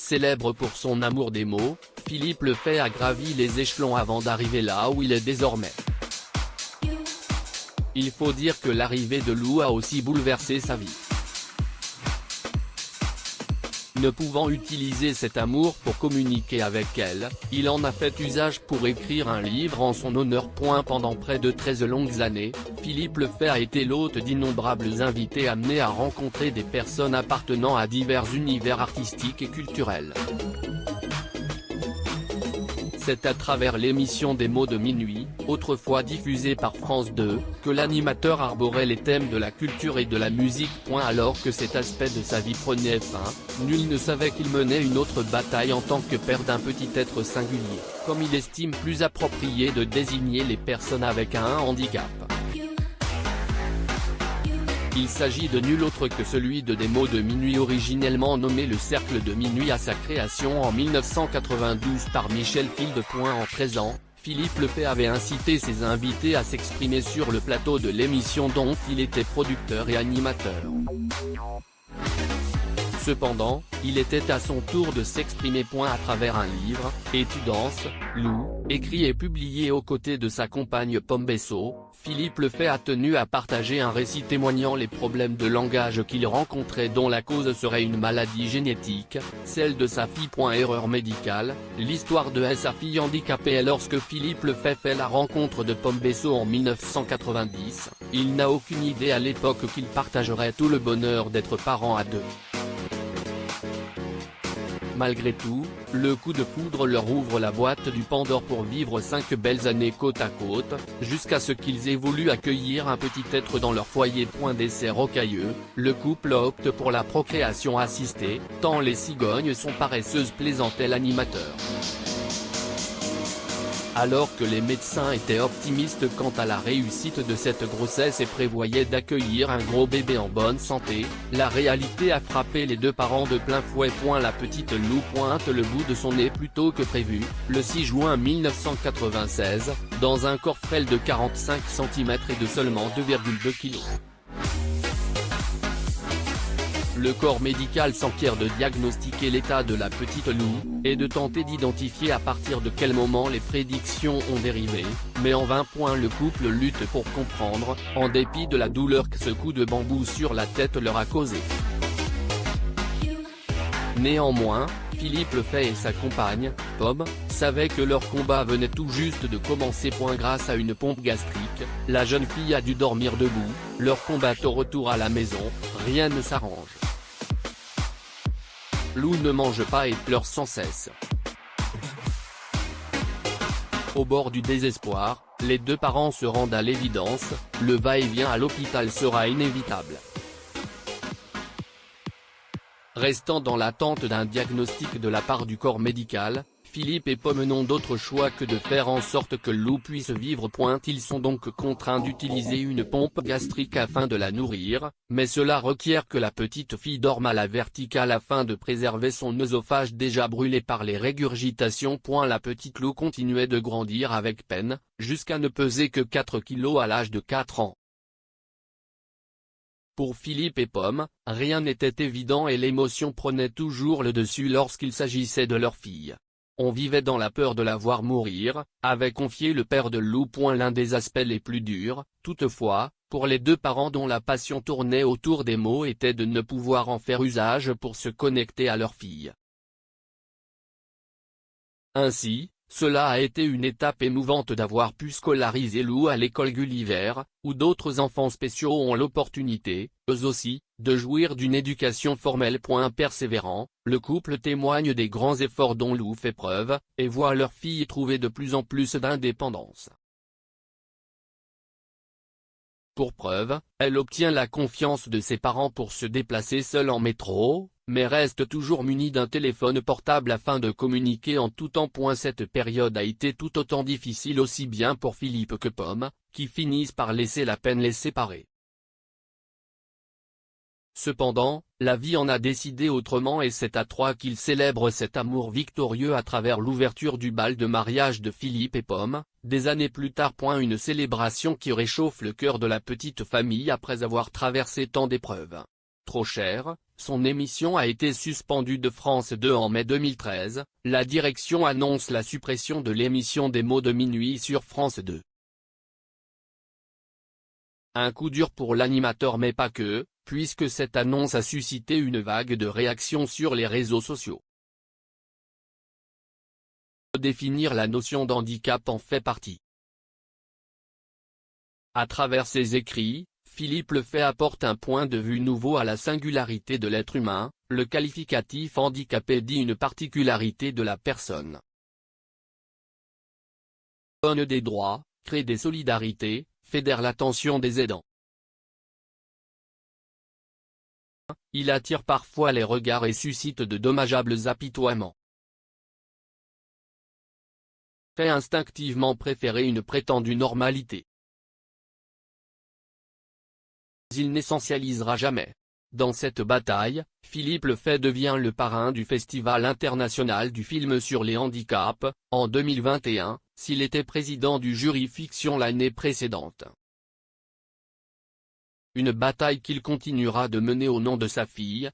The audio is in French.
Célèbre pour son amour des mots, Philippe Lefebvre a gravi les échelons avant d'arriver là où il est désormais. Il faut dire que l'arrivée de Lou a aussi bouleversé sa vie. Ne pouvant utiliser cet amour pour communiquer avec elle, il en a fait usage pour écrire un livre en son honneur. Pendant près de 13 longues années, Philippe Lefebvre a été l'hôte d'innombrables invités amenés à rencontrer des personnes appartenant à divers univers artistiques et culturels. C'est à travers l'émission des mots de minuit, autrefois diffusée par France 2, que l'animateur arborait les thèmes de la culture et de la musique. Alors que cet aspect de sa vie prenait fin, nul ne savait qu'il menait une autre bataille en tant que père d'un petit être singulier, comme il estime plus approprié de désigner les personnes avec un handicap. Il s'agit de nul autre que celui de Des mots de minuit, originellement nommé le Cercle de minuit à sa création en 1992 par Michel Field. En 13 ans, Philippe Lefebvre avait incité ses invités à s'exprimer sur le plateau de l'émission dont il était producteur et animateur. Cependant, il était à son tour de s'exprimer. À travers un livre, Et tu danses, Lou, écrit et publié aux côtés de sa compagne Pomme Bessot, Philippe Lefebvre a tenu à partager un récit témoignant les problèmes de langage qu'il rencontrait, dont la cause serait une maladie génétique, celle de sa fille. Erreur médicale, l'histoire de sa fille handicapée est lorsque Philippe Lefebvre fait la rencontre de Pomme Bessot en 1990, il n'a aucune idée à l'époque qu'il partagerait tout le bonheur d'être parent à deux. Malgré tout, le coup de foudre leur ouvre la boîte du Pandore pour vivre 5 belles années côte à côte, jusqu'à ce qu'ils aient voulu accueillir un petit être dans leur foyer. D'essai rocailleux, le couple opte pour la procréation assistée, tant les cigognes sont paresseuses, plaisantait l'animateur. Alors que les médecins étaient optimistes quant à la réussite de cette grossesse et prévoyaient d'accueillir un gros bébé en bonne santé, la réalité a frappé les deux parents de plein fouet. La petite Lou pointe le bout de son nez plus tôt que prévu, le 6 juin 1996, dans un corps frêle de 45 cm et de seulement 2,2 kg. Le corps médical s'enquiert de diagnostiquer l'état de la petite Lou, et de tenter d'identifier à partir de quel moment les prédictions ont dérivé, mais en vain. Le couple lutte pour comprendre, en dépit de la douleur que ce coup de bambou sur la tête leur a causé. Néanmoins, Philippe Lefebvre et sa compagne, Pomme, savaient que leur combat venait tout juste de commencer. Grâce à une pompe gastrique, la jeune fille a dû dormir debout, leur combat au retour à la maison, rien ne s'arrange. Lou ne mange pas et pleure sans cesse. Au bord du désespoir, les deux parents se rendent à l'évidence, le va-et-vient à l'hôpital sera inévitable. Restant dans l'attente d'un diagnostic de la part du corps médical, Philippe et Pomme n'ont d'autre choix que de faire en sorte que Lou puisse vivre. Ils sont donc contraints d'utiliser une pompe gastrique afin de la nourrir, mais cela requiert que la petite fille dorme à la verticale afin de préserver son œsophage déjà brûlé par les régurgitations. La petite Lou continuait de grandir avec peine, jusqu'à ne peser que 4 kg à l'âge de 4 ans. Pour Philippe et Pomme, rien n'était évident et l'émotion prenait toujours le dessus lorsqu'il s'agissait de leur fille. On vivait dans la peur de la voir mourir, avait confié le père de Lou. L'un des aspects les plus durs, toutefois, pour les deux parents dont la passion tournait autour des mots était de ne pouvoir en faire usage pour se connecter à leur fille. Ainsi, cela a été une étape émouvante d'avoir pu scolariser Lou à l'école Gulliver, où d'autres enfants spéciaux ont l'opportunité, eux aussi, de jouir d'une éducation formelle. Persévérant, le couple témoigne des grands efforts dont Lou fait preuve, et voit leur fille trouver de plus en plus d'indépendance. Pour preuve, elle obtient la confiance de ses parents pour se déplacer seule en métro, mais reste toujours munie d'un téléphone portable afin de communiquer en tout temps. Cette période a été tout autant difficile aussi bien pour Philippe que Pomme, qui finissent par laisser la peine les séparer. Cependant, la vie en a décidé autrement et c'est à trois qu'ils célèbrent cet amour victorieux à travers l'ouverture du bal de mariage de Philippe et Pomme, des années plus tard. Une célébration qui réchauffe le cœur de la petite famille après avoir traversé tant d'épreuves. Trop cher, son émission a été suspendue de France 2 en mai 2013, la direction annonce la suppression de l'émission des mots de minuit sur France 2. Un coup dur pour l'animateur mais pas que, puisque cette annonce a suscité une vague de réactions sur les réseaux sociaux. Définir la notion d'handicap en fait partie. À travers ses écrits, Philippe Lefebvre apporte un point de vue nouveau à la singularité de l'être humain, le qualificatif handicapé dit une particularité de la personne. Donne des droits, crée des solidarités, fédère l'attention des aidants. Il attire parfois les regards et suscite de dommageables apitoiements. Fait instinctivement préférer une prétendue normalité. Il n'essentialisera jamais. Dans cette bataille, Philippe Lefebvre devient le parrain du Festival international du film sur les handicaps, en 2021, s'il était président du jury fiction l'année précédente. Une bataille qu'il continuera de mener au nom de sa fille,